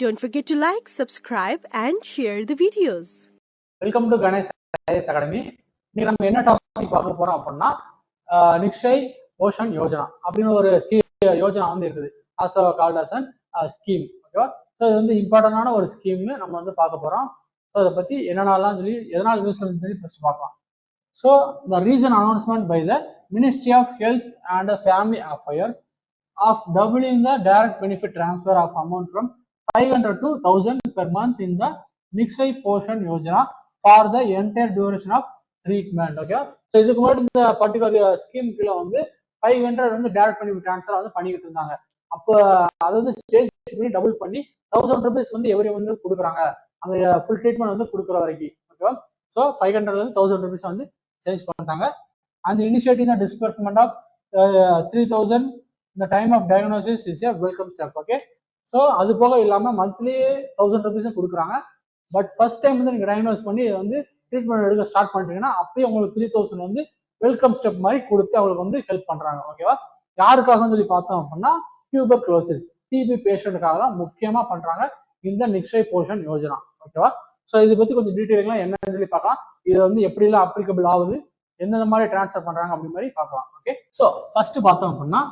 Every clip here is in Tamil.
Don't forget to like, subscribe and share the videos. Welcome to Ganesh IAS academy. இன்னைக்கு நம்ம என்ன டாபிக் பார்க்க போறோம் அப்படின்னா நிக்ஷய் போஷன் யோஜனா அப்படின்னு ஒரு யோஜனா வந்து இருக்குது. Also called as an scheme. ஓகேவா? ஸோ இது வந்து இம்பார்ட்டன்டான ஒரு ஸ்கீம் நம்ம வந்து பார்க்க போறோம். ஸோ அதை பத்தி என்னென்னலாம் சொல்லி எதனால் நியூஸ்ல சொல்லி ஃபர்ஸ்ட் பார்க்கலாம். So the reason announcement by the Ministry of Health and Family Affairs of doubling the direct benefit transfer of amount from 500 to 1000 per month in the Nikshay Poshan Yojana for the entire duration of treatment. Okay, so இதுக்கு முன்னாடி இந்த பர்டிகுலர் ஸ்கீம் கீழ வந்து 500 வந்து டைரக்ட் பெனிஃபிட் ட்ரான்ஸ்ஃபர் வந்து பண்ணிக்கிட்டு இருந்தாங்க. அப்போ அது வந்து சேஞ்ச் பண்ணி டபுள் பண்ணி 1000 rupees வந்து எவரி வந்து கொடுக்குறாங்க, அந்த ஃபுல் ட்ரீட்மெண்ட் வந்து கொடுக்குற வரைக்கும். ஓகேவா? ஸோ 500 வந்து 1000 rupees வந்து சேஞ்ச் பண்ணிட்டாங்க. அந்த initiative the disbursement of 3000 the time of diagnosis is a welcome step. Okay, so அது போக இல்லாம மந்த்லி 1000 rupees கொடுக்குறாங்க. பட் ஃபர்ஸ்ட் டைம் வந்து நீங்க டயக்னோஸ் பண்ணி வந்து ட்ரீட்மெண்ட் எடுக்க ஸ்டார்ட் பண்ணிட்டீங்கன்னா அப்பயே உங்களுக்கு 3000 வந்து வெல்கம் ஸ்டெப் மாதிரி கொடுத்து அவங்களுக்கு வந்து ஹெல்ப் பண்றாங்க. ஓகேவா? யாருக்காக சொல்லி பார்த்தோம் அப்படின்னா டியூபர்குலோசிஸ் டிபி பேஷண்ட்டுக்காக தான் முக்கியமா பண்றாங்க இந்த நிக்ஷய் போஷன் யோஜனா. ஓகேவா? ஸோ இதை பத்தி கொஞ்சம் டீட்டெயிலாம் என்னன்னு சொல்லி பார்க்கலாம். இது வந்து எப்படி எல்லாம் அப்ளிகபிள் ஆகுது, எந்தெந்த மாதிரி டிரான்ஸ்ஃபர் பண்றாங்க அப்படி மாதிரி பார்க்கலாம். ஓகே, ஸோ ஃபர்ஸ்ட் பார்த்தோம் அப்படின்னா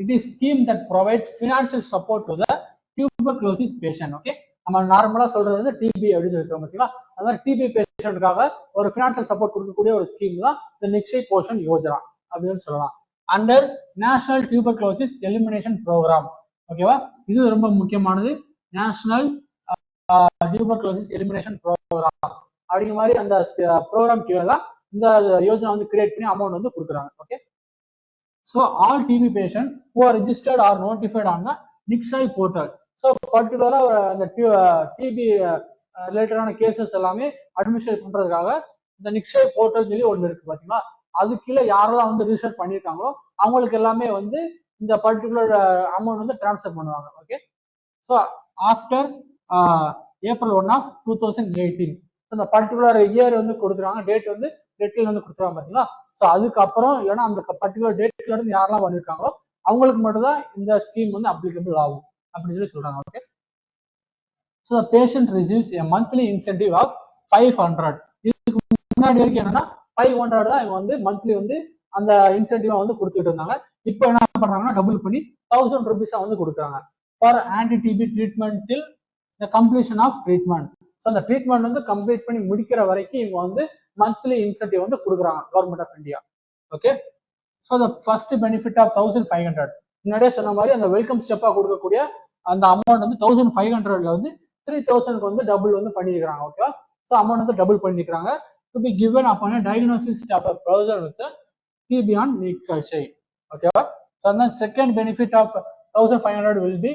it is scheme that provides financial support to the tuberculosis patient. Okay, நம்ம நார்மலா சொல்றது வந்து டிபி அப்படின்னு சொல்லுவோம் பார்த்தீங்களா, அது மாதிரி டிபி பேஷண்ட்டுக்காக ஒரு ஃபினான்ஷியல் சப்போர்ட் கொடுக்கக்கூடிய ஒரு ஸ்கீம் தான் இந்த நிக்ஷய் போஷன் யோஜனா அப்படின்னு சொல்லலாம். Under National Tuberculosis Elimination Programme. ஓகேவா? இது ரொம்ப முக்கியமானது. நேஷனல் டியூபர்குலோசிஸ் எலிமினேஷன் ப்ரோக்ராம் அப்படிங்கிற மாதிரி அந்த ப்ரோக்ராம் கீழே தான் இந்த யோஜனா வந்து கிரியேட் பண்ணி அமௌண்ட் வந்து கொடுக்குறாங்க. Okay, so all TB patients who are registered or notified on the Nikshay portal. So particular அந்த TB ரிலேட்டடான கேசஸ் எல்லாமே அட்மிஷன் பண்றதுக்காக இந்த நிக்ஷய் போர்ட்டல் சொல்லி ஒன்று இருக்கு பாத்தீங்களா, அது கீழே யாரெல்லாம் வந்து ரிஜிஸ்டர் பண்ணியிருக்காங்களோ அவங்களுக்கு எல்லாமே வந்து இந்த பர்டிகுலர் அமௌண்ட் வந்து டிரான்ஸ்ஃபர் பண்ணுவாங்க. Okay, so after April 1 of 2018 இந்த பர்டிகுலர் இயர் வந்து கொடுத்துருவாங்க, டேட் வந்து டெட்ல வந்து கொடுத்துருவாங்க பாத்தீங்களா. ஸோ அதுக்கப்புறம் ஏன்னா அந்த பர்டிகுலர் டேட்ல இருந்து யாரெல்லாம் பண்ணிருக்காங்களோ அவங்களுக்கு மட்டும் தான் இந்த ஸ்கீம் வந்து அப்ளிகபிள் ஆகும் அப்படின்னு சொல்லி சொல்றாங்க. Okay, so the patient receives a monthly incentive of 500. இதுக்கு முன்னாடி வரைக்கும் என்னன்னா 500 தான் இவங்க வந்து மந்த்லி வந்து அந்த இன்சென்டிவா வந்து கொடுத்துட்டு இருந்தாங்க. இப்போ என்ன பண்றாங்கன்னா டபுள் பண்ணி 1000 rupees வந்து கொடுக்குறாங்க for anti TB treatment till the completion of treatment. So அந்த ட்ரீட்மெண்ட் வந்து கம்ப்ளீட் பண்ணி முடிக்கிற வரைக்கும் இவங்க வந்து மந்த்லி இன்சென்டிவ் வந்து கொடுக்குறாங்க Government of India. Okay, so the first benefit of 1500 முன்னாடியே சொன்ன மாதிரி அந்த வெல்கம் ஸ்டெப்பா கொடுக்கக்கூடிய அந்த அமௌண்ட் வந்து 1500ல வந்து 3000க்கு வந்து டபுள் வந்து பண்ணிருக்காங்க. ஓகே, ஸோ அமௌண்ட் வந்து டபுள் பண்ணிருக்காங்க to be given upon diagnosis of a browser with TB on Nikshay. ஓகேவா? ஸோ அந்த second benefit of 1500 will be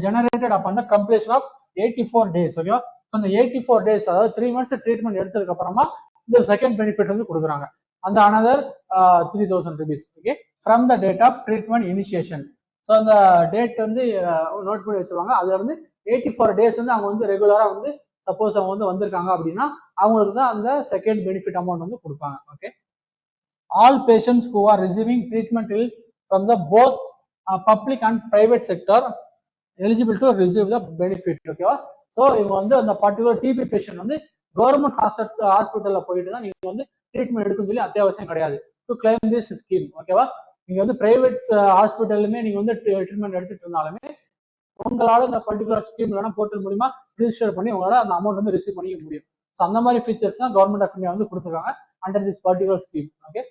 generated upon the completion of 84 days. ஓகேவா? ஸோ அந்த 84 days அதாவது 3 months ட்ரீட்மெண்ட் எடுத்ததுக்கு அப்புறமா இந்த செகண்ட் பெனிஃபிட் வந்து கொடுக்குறாங்க அந்த another 3000 rupees. Okay, from the date of treatment initiation. So அந்த டேட் வந்து நோட் பண்ணி வச்சுருவாங்க. அதுல இருந்து 84 days வந்து அவங்க வந்து ரெகுலரா வந்து சப்போஸ் அவங்க வந்து வந்திருக்காங்க அப்படின்னா அவங்களுக்கு தான் அந்த செகண்ட் பெனிஃபிட் அமௌண்ட் வந்து கொடுப்பாங்க. Okay, all patients who are receiving treatment from the both public and private sector eligible to receive the benefit. ஓகேவா? ஸோ இவங்க வந்து அந்த பர்டிகுலர் டிபி பேஷண்ட் வந்து கவர்மெண்ட் ஹாஸ்பிட்டல்ல போயிட்டு தான் நீங்க வந்து ட்ரீட்மெண்ட் எடுக்கும் சொல்லி அத்தியாவசியம் கிடையாது டு கிளைம் திஸ் ஸ்கீம். ஓகேவா? நீங்க வந்து பிரைவேட் ஹாஸ்பிட்டலுமே நீங்க வந்து ட்ரீட்மெண்ட் எடுத்துட்டு இருந்தாலுமே உங்களால இந்த பர்டிகுலர் ஸ்கீம் இல்லைனா போர்ட்டல் மூலியமா ரிஜிஸ்டர் பண்ணி உங்களால அந்த அமௌண்ட் வந்து ரிசீவ் பண்ணிக்க முடியும். ஸோ அந்த மாதிரி ஃபீச்சர்ஸ் தான் கவர்மெண்ட் ஆஃப் இந்தியா வந்து கொடுத்துருக்காங்க under this particular scheme. Okay,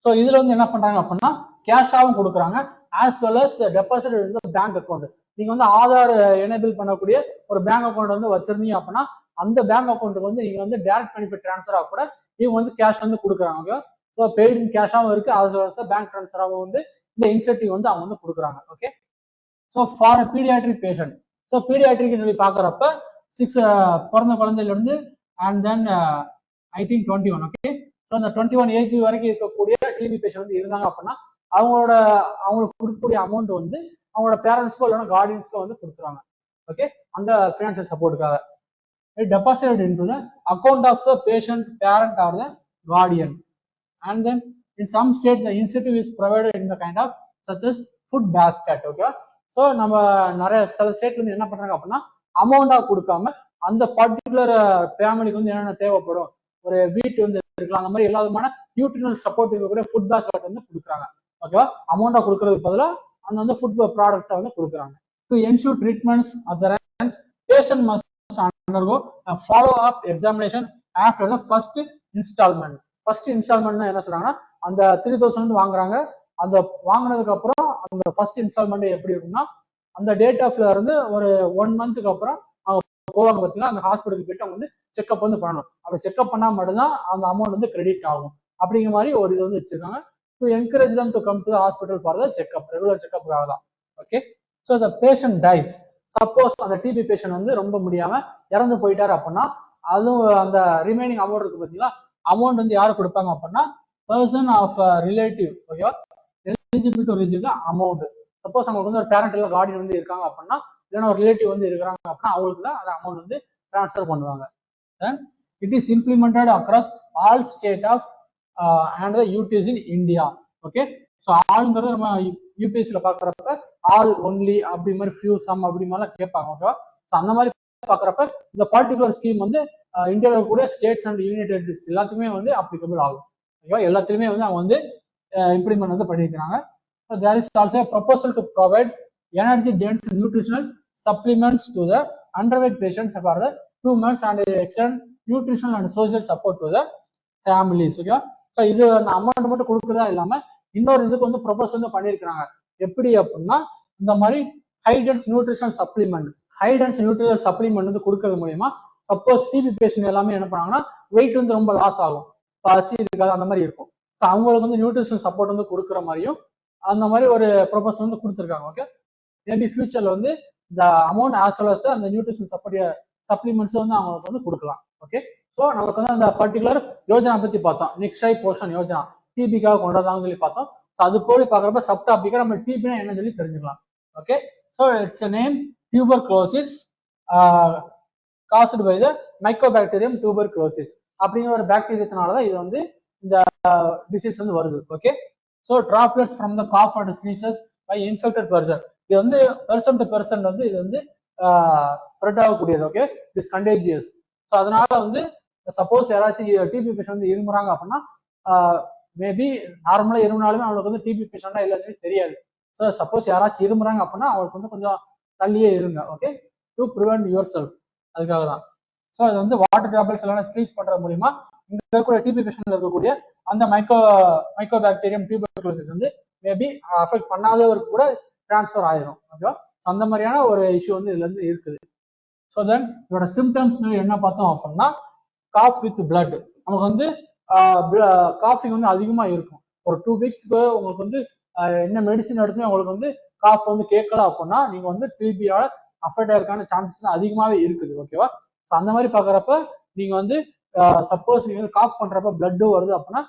so இதுல வந்து என்ன பண்றாங்க அப்படின்னா கேஷாவும் கொடுக்குறாங்க as well as deposit in the bank account. நீங்க வந்து ஆதார் எனேபிள் பண்ணக்கூடிய ஒரு பேங்க் அக்கௌண்ட் வந்து வச்சிருந்தீங்க அப்படின்னா அந்த பேங்க் அக்கௌண்ட்டுக்கு வந்து நீங்க வந்து டைரக்ட் பெனிஃபிட் டிரான்ஸ்ஃபர் ஆக கூட இவங்க வந்து கேஷ் வந்து கொடுக்குறாங்க. ஸோ பெய்டு இன் கேஷாகவும் இருக்கு, ஆஸ் வெல் அஸ் பேங்க் டிரான்ஸ்ஃபராகவும் வந்து இந்த இன்சென்டிவ் வந்து அவங்க வந்து கொடுக்குறாங்க. Okay, so for paediatric patient. So paediatric சொல்லி பார்க்குறப்ப 6 பிறந்த குழந்தையில இருந்து and then I think 21. Okay, so அந்த 21 ஏஜ் வரைக்கும் இருக்கக்கூடிய டிபி பேஷண்ட் வந்து இருந்தாங்க அப்படின்னா அவங்களுக்கு கொடுக்கக்கூடிய அமௌண்ட் வந்து அவங்களோட பேரண்ட்ஸ்க்கோ இல்லைன்னா கார்டியன்ஸ்க்கோ வந்து கொடுத்துருவாங்க. ஓகே, அந்த financial சப்போர்ட்டுக்காக deposited into the account of the patient, parent or the guardian. And then in some state the incentive is provided in the kind of such as food basket. Okay, so நம்ம நிறைய சில ஸ்டேட்ல இருந்து என்ன பண்றாங்க அப்படின்னா அமௌண்டா கொடுக்காம அந்த பர்டிகுலர் ஃபேமிலிக்கு வந்து என்னென்ன தேவைப்படும், ஒரு வீட்டு வந்து இருக்கலாம், அந்த மாதிரி எல்லா விதமான நியூட்ரிஷனல் சப்போர்ட் இருக்கக்கூடிய ஃபுட் பேஸ்கெட் வந்து கொடுக்குறாங்க. ஓகேவா, அமௌண்டா கொடுக்கறதுக்கு பதிலாக அந்த வந்து ஃபுட் ப்ராடக்ட்ஸை வந்து கொடுக்குறாங்க. To ensure treatments others patient must undergo a follow up examination after the first installment. First instalment என்ன சொல்றாங்கன்னா, அந்த 3000 வாங்குறாங்க, அந்த வாங்கினதுக்கு அப்புறம் அந்த ஃபர்ஸ்ட் இன்ஸ்டால்மெண்ட் எப்படி இருக்கும்னா, அந்த டேட் ஆஃப்ல இருந்து ஒரு 1 மந்த்துக்கு அப்புறம் அவங்க போவாங்க பார்த்தீங்கன்னா, அந்த ஹாஸ்பிட்டலுக்கு போயிட்டு அவங்க வந்து செக்அப் வந்து பண்ணணும். அப்படி செக்அப் பண்ணா மட்டும்தான் அந்த அமௌண்ட் வந்து கிரெடிட் ஆகும். அப்படிங்கிற மாதிரி ஒரு இது வந்து வச்சிருக்காங்க. To encourage them to come to hospital for the checkup, regular checkup ஆகலாம். Okay, so the patient dies, suppose அந்த டிபி பேஷண்ட் வந்து ரொம்ப முடியாம இறந்து போயிட்டாரு அப்படின்னா, அதுவும் அந்த ரிமைனிங் அமௌண்ட் இருக்கு பார்த்தீங்களா, அமௌண்ட் வந்து யாரு கொடுப்பாங்க அப்படின்னா, பர்சன் ஆஃப் ரிலேட்டிவ். ஓகேவா, eligible to receive the amount. Suppose அவங்களுக்கு வந்து ஒரு பேரண்ட் இல்லை கார்டியன் வந்து இருக்காங்க அப்படின்னா, இல்லைன்னா ஒரு ரிலேட்டிவ் வந்து இருக்கிறாங்க அப்படின்னா அவங்களுக்கு தான் அந்த அமௌண்ட் வந்து ட்ரான்ஸ்ஃபர் பண்ணுவாங்க. Then it is implemented across all state of and the UTs in India. Okay, so ஆளுங்கிறது நம்ம யூபிஎஸ்சியில் பார்க்குறப்ப ஆல் ஒன்லி அப்படி மாதிரி ஃபியூ சம் அப்படி மாதிரிலாம் கேட்பாங்க. ஓகேவா, ஸோ அந்த மாதிரி பார்க்குறப்ப இந்த பர்டிகுலர் ஸ்கீம் வந்து இந்தியாவில் கூட ஸ்டேட்ஸ் அண்ட் யூனியன் டெரிட்டரிஸ் எல்லாத்துக்குமே வந்து அப்ளிகபிள் ஆகும். ஓகேவா, எல்லாத்துலேயுமே வந்து அவங்க வந்து இம்ப்ளிமெண்ட் வந்து பண்ணியிருக்கிறாங்க. So there is also a proposal to provide energy dense nutritional supplements to the underweight patients for the 2 months and extend nutritional and social support to the families. Okay, so இது அந்த அமௌண்ட் மட்டும் கொடுக்குறதா இல்லாம இன்னொரு இதுக்கு வந்து ப்ரொபோஸ் வந்து பண்ணியிருக்கிறாங்க. எப்படி அப்படின்னா, இந்த மாதிரி high dense nutritional supplement, high dense nutritional supplement வந்து கொடுக்கறது மூலியமா சப்போஸ் டிபி பேஷண்ட் எல்லாமே என்ன பண்ணாங்கன்னா வெயிட் வந்து ரொம்ப லாஸ் ஆகும், பசி இருக்காது, அந்த மாதிரி இருக்கும். ஸோ அவங்களுக்கு வந்து நியூட்ரிஷனல் சப்போர்ட் வந்து கொடுக்குற மாதிரியும் அந்த மாதிரி ஒரு ப்ரொபோசல் வந்து கொடுத்துருக்காங்க. ஓகே, மேபி ஃபியூச்சர்ல வந்து இந்த அமௌண்ட் ஆஸ் வெல் அஸ் அந்த நியூட்ரிஷன் சப்ளிமெண்ட்ஸ் வந்து அவங்களுக்கு வந்து கொடுக்கலாம். ஓகே, ஸோ நமக்கு வந்து அந்த பர்டிகுலர் யோஜனா பத்தி பார்த்தோம், நிக்ஷய் போஷன் யோஜனா டிபிக்காக கொண்டதான்னு சொல்லி பார்த்தோம். ஸோ அது போய் பார்க்குறப்ப சப் டாபிக்கா நம்ம டிபினா என்ன சொல்லி தெரிஞ்சுக்கலாம். Okay, so its name tuberculosis caused by the mycobacterium tuberculosis அப்படிங்கிற ஒரு பாக்டீரியத்தினாலதான் இது வந்து இந்த டிசீஸ் வந்து வருது. Okay, so droplets from the cough and sneezes by infected person, இது வந்து பெர்சன் டு பெர்சன் வந்து இது வந்து ஸ்ப்ரெட் ஆகக்கூடியது. Okay, it's contagious. ஸோ அதனால வந்து சப்போஸ் யாராச்சும் டிபி பேஷண்ட் வந்து இருமுறாங்க அப்படின்னா, மேபி நார்மலா இருமுனாலுமே அவங்களுக்கு வந்து டிபி பேஷண்டா இல்லைன்னு தெரியாது. ஸோ சப்போஸ் யாராச்சும் இருமுறாங்க அப்படின்னா அவங்களுக்கு வந்து கொஞ்சம் தள்ளியே இருங்க. Okay, to prevent your self, அதுக்காக தான். ஸோ அது வந்து வாட்டர் டிராப்லெட்ஸ் எல்லாம் ஃப்ரீஸ் பண்றது மூலியமா இங்க இருக்கக்கூடிய டிபி பேஷண்ட்ல இருக்கக்கூடிய அந்த மைக்கோபாக்டீரியம் டியூபர்குலோசிஸ் வந்து மேபி அஃபெக்ட் பண்ணாதவருக்கு கூட டிரான்ஸ்ஃபர் ஆயிரும். ஓகேவா, அந்த மாதிரியான ஒரு இஷ்யூ வந்து இதுல இருந்து இருக்குது. ஸோ தென் இதோட சிம்டம்ஸ் என்ன பார்த்தோம் அப்படின்னா, காஃப் வித் பிளட், நமக்கு வந்து காஃபிங் வந்து அதிகமா இருக்கும். ஒரு 2 வீக்ஸ்க்கு உங்களுக்கு வந்து என்ன மெடிசின் எடுத்துமே உங்களுக்கு வந்து காஃப் வந்து கேட்கல அப்படின்னா நீங்க வந்து டிபியால அஃபெக்ட் ஆயிருக்கான சான்சஸ் அதிகமாவே இருக்குது. ஓகேவா, ஸோ அந்த மாதிரி பாக்குறப்ப நீங்க வந்து சப்போஸ் நீங்க வந்து காஃப் பண்றப்ப பிளட் வருது அப்படின்னா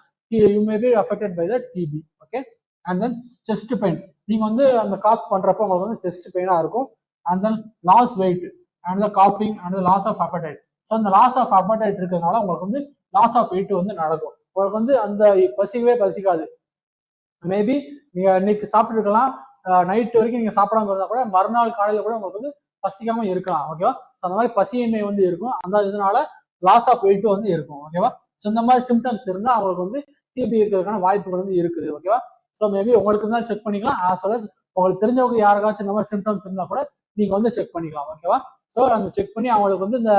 you may be affected by the TB. Okay, and then chest pain, நீங்க வந்து அந்த காஃப் பண்றப்ப உங்களுக்கு வந்து செஸ்ட் பெயினா இருக்கும். And then loss weight and the காஃபிங் and loss of appetite. So அந்த லாஸ் ஆஃப் அப்படைட் இருக்கிறதுனால உங்களுக்கு வந்து லாஸ் ஆஃப் வெயிட் வந்து நடக்கும். உங்களுக்கு வந்து அந்த பசிக்கவே பசிக்காது. மேபி நீங்க இன்னைக்கு சாப்பிட்டு இருக்கலாம், நைட் வரைக்கும் நீங்க சாப்பிடாம இருந்தா கூட மறுநாள் காலையில கூட உங்களுக்கு வந்து பசிக்காம இருக்கலாம். ஓகேவா, அந்த மாதிரி பசியின்மை வந்து இருக்கும், அந்த இதனால லாஸ் ஆஃப் வெயிட் வந்து இருக்கும். ஓகேவா, ஸோ இந்த மாதிரி சிம்டம்ஸ் இருந்தா அவங்களுக்கு வந்து டிபி இருக்கிறதுக்கான வாய்ப்புகள் வந்து இருக்குது. ஓகேவா, ஸோ மேபி உங்களுக்கு தான் செக் பண்ணிக்கலாம், ஆஸ் வெல் அஸ் உங்களுக்கு தெரிஞ்சவங்க யாருக்காச்சும் இந்த மாதிரி சிம்டம்ஸ் இருந்தா கூட நீங்க வந்து செக் பண்ணிக்கலாம். ஓகேவா, ஸோ அந்த செக் பண்ணி அவங்களுக்கு வந்து இந்த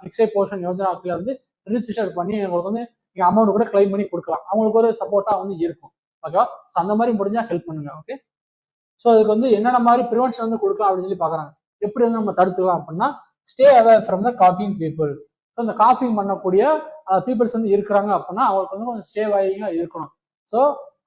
நிக்ஷய் போஷன் யோஜனாக்குள்ள வந்து ரிஜிஸ்டர் பண்ணி உங்களுக்கு வந்து நீங்க அமௌண்ட் கூட கிளைம் பண்ணி கொடுக்கலாம், அவங்களுக்கு ஒரு சப்போர்ட்டா வந்து இருக்கும். ஓகேவா, ஸோ அந்த மாதிரி முடிஞ்சா ஹெல்ப் பண்ணுங்க. ஓகே, ஸோ அதுக்கு வந்து என்னென்ன மாதிரி ப்ரிவென்ஷன் வந்து கொடுக்கலாம் அப்படின்னு சொல்லி பாக்குறாங்க. எப்படி வந்து நம்ம தடுத்துக்கலாம் அப்படின்னா, ஸ்டே அவே ஃப்ரம் த காஃபிங் பீப்புள். ஸோ இந்த காஃபிங் பண்ணக்கூடிய பீப்புள்ஸ் வந்து இருக்கிறாங்க அப்படின்னா அவங்களுக்கு வந்து கொஞ்சம் ஸ்டே வாயிங்கா இருக்கணும். ஸோ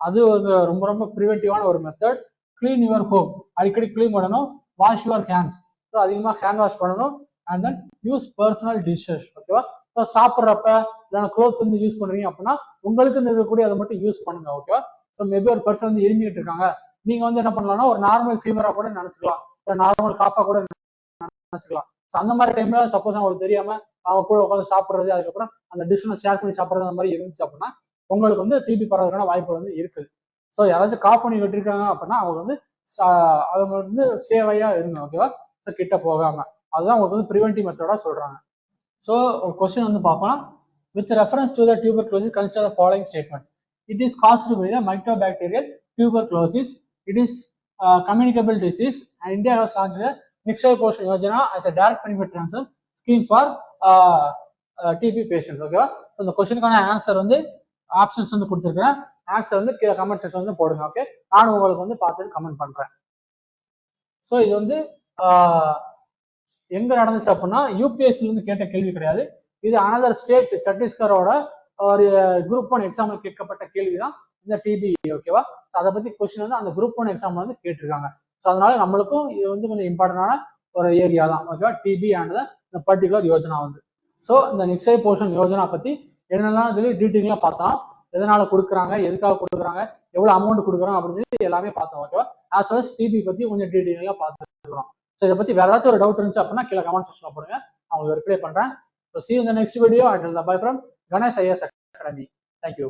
அது வந்து ரொம்ப ரொம்ப ப்ரிவென்டிவான ஒரு மெத்தட். கிளீன் யுவர் ஹோம், அடிக்கடி கிளீன் பண்ணணும். வாஷ் யுவர் ஹேண்ட்ஸ், ஸோ அதிகமாக ஹேண்ட் வாஷ் பண்ணணும். And then use personal dishes. ஓகேவா, ஸோ சாப்பிட்றப்ப இல்லைன்னா க்ளோத்ஸ் வந்து யூஸ் பண்றீங்க அப்படின்னா உங்களுக்கு இருக்கக்கூடிய அதை மட்டும் யூஸ் பண்ணுங்க. ஓகேவா, ஸோ மேபி ஒரு பர்சன் வந்து இருமிட்டு இருக்காங்க, நீங்க வந்து என்ன பண்ணலாம்னா ஒரு நார்மல் ஃபீவரா கூட நினைச்சுக்கலாம், இல்லை நார்மல் காஃபா கூட நினைச்சுக்கலாம். ஸோ அந்த மாதிரி டைம்ல சப்போஸ் அவங்களுக்கு தெரியாம அவங்க கூட உட்காந்து சாப்பிட்றது, அதுக்கப்புறம் அந்த டிஷ்ஷனை ஷேர் பண்ணி சாப்பிட்றது அந்த மாதிரி இருந்துச்சு அப்படின்னா உங்களுக்கு வந்து டிபி பரவதுக்கான வாய்ப்பு வந்து இருக்குது. ஸோ யாராச்சும் காஃப் பண்ணி விட்டுருக்காங்க அப்படின்னா அவங்க வந்து அவங்க வந்து சேவையா இருங்க. ஓகேவா, ஸோ கிட்ட போகாம அதுதான் உங்களுக்கு வந்து ப்ரிவென்டிவ் மெத்தடா சொல்றாங்க. ஸோ ஒரு கொஸ்டின் வந்து பார்க்கலாம். With reference to the tuberculosis consider the following statements. It is caused by the microbacterial tuberculosis. It is communicable disease, and India has launched the Nikshay Poshan Yojana as a direct benefit transfer scheme for TB patients. ஓகேவா? ஸோ இந்த கொஸ்டினுக்கான ஆன்சர் வந்து ஆப்ஷன்ஸ் வந்து கொடுத்துருக்கேன். ஆன்சர் வந்து கீழே கமெண்ட் செக்ஷன் வந்து போடுங்க. ஓகே, நானும் உங்களுக்கு வந்து பார்த்துட்டு கமெண்ட் பண்றேன். ஸோ இது வந்து எங்க நடந்துச்சு அப்படின்னா யூபிஎஸ்சில இருந்து கேட்ட கேள்வி கிடையாது. இது அனதர் ஸ்டேட் சத்தீஸ்கரோட ஒரு குரூப் 1 எக்ஸாம்ல கேட்கப்பட்ட கேள்வி தான் இந்த டிபி. ஓகேவா? அதை பத்தி கொஸ்டின் வந்து அந்த குரூப் 1 எக்ஸாம்ல வந்து கேட்டிருக்காங்க. ஸோ அதனால நம்மளுக்கும் இது வந்து கொஞ்சம் இம்பார்ட்டன்டான ஒரு ஏரியா தான். ஓகேவா? டிபி அண்ட் இந்த பர்டிகுலர் யோஜனா வந்து. ஸோ இந்த நிக்ஷய் போஷன் யோஜனா பத்தி என்னெல்லாம் சொல்லி டீட்டெயிலாக பார்த்தோம். எதனால கொடுக்குறாங்க, எதுக்காக கொடுக்குறாங்க, எவ்வளவு அமௌண்ட் கொடுக்குறாங்க அப்படின்னு சொல்லி எல்லாமே பார்த்தோம். ஓகேவா? ஆஸ் வெல் டிபி பத்தி கொஞ்சம் டீட்டெயிலாக பார்த்துருக்கோம். ஸோ இதை பத்தி வேற ஏதாச்சும் ஒரு டவுட் இருந்துச்சு அப்படின்னா கீழே கமெண்ட் செக்ஷன்ல போடுங்க, நான் உங்களுக்கு ரிப்ளை பண்றேன். So see you in the next video. Until the bye from Ganesh IAS Academy. Thank you.